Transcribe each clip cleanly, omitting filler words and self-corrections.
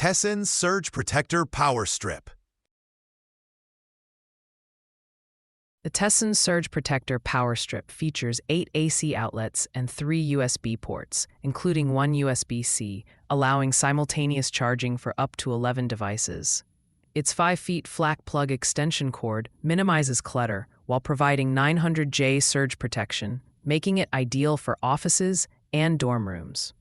TESSAN Surge Protector Power Strip. The TESSAN Surge Protector Power Strip features 8 AC outlets and 3 USB ports, including 1 USB-C, allowing simultaneous charging for up to 11 devices. Its 5 feet flat plug extension cord minimizes clutter while providing 900J surge protection, making it ideal for offices and dorm rooms.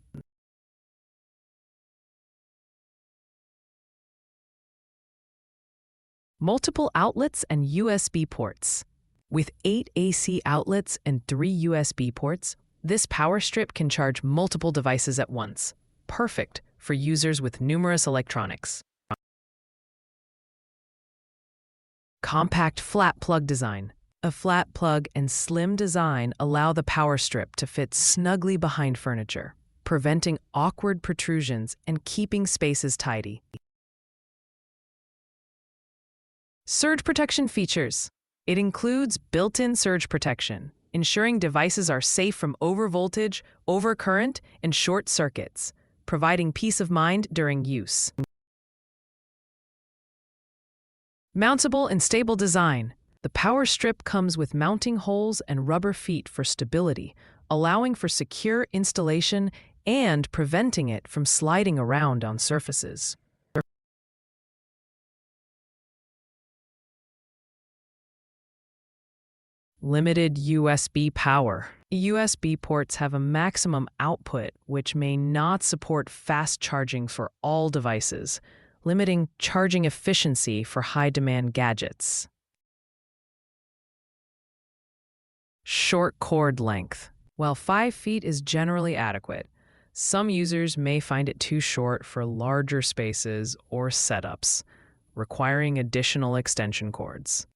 Multiple outlets and USB ports. With 8 AC outlets and 3 USB ports, this power strip can charge multiple devices at once, perfect for users with numerous electronics. Compact flat plug design. A flat plug and slim design allow the power strip to fit snugly behind furniture, preventing awkward protrusions and keeping spaces tidy. Surge protection features. It includes built-in surge protection, ensuring devices are safe from overvoltage, overcurrent, and short circuits, providing peace of mind during use. Mountable and stable design. The power strip comes with mounting holes and rubber feet for stability, allowing for secure installation and preventing it from sliding around on surfaces. Limited USB power. USB ports have a maximum output which may not support fast charging for all devices, limiting charging efficiency for high-demand gadgets. Short cord length. While 5 feet is generally adequate, some users may find it too short for larger spaces or setups, requiring additional extension cords.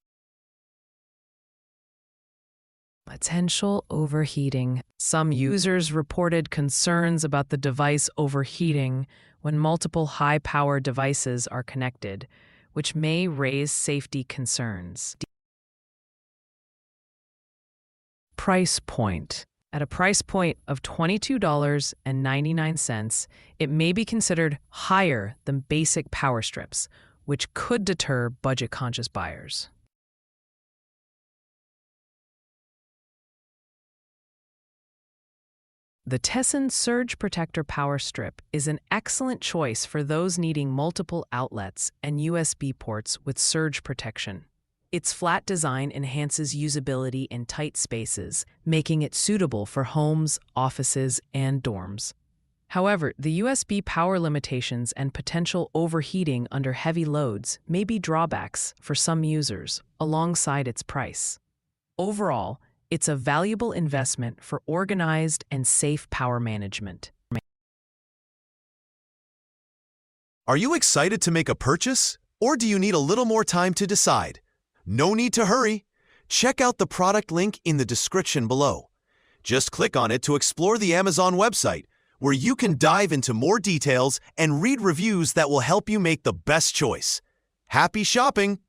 Potential overheating. Some users reported concerns about the device overheating when multiple high-power devices are connected, which may raise safety concerns. Price point. At a price point of $22.99, it may be considered higher than basic power strips, which could deter budget-conscious buyers. The TESSAN Surge Protector Power Strip is an excellent choice for those needing multiple outlets and USB ports with surge protection. Its flat design enhances usability in tight spaces, making it suitable for homes, offices, and dorms. However, the USB power limitations and potential overheating under heavy loads may be drawbacks for some users, alongside its price. Overall, it's a valuable investment for organized and safe power management. Are you excited to make a purchase, or do you need a little more time to decide? No need to hurry. Check out the product link in the description below. Just click on it to explore the Amazon website, where you can dive into more details and read reviews that will help you make the best choice. Happy shopping!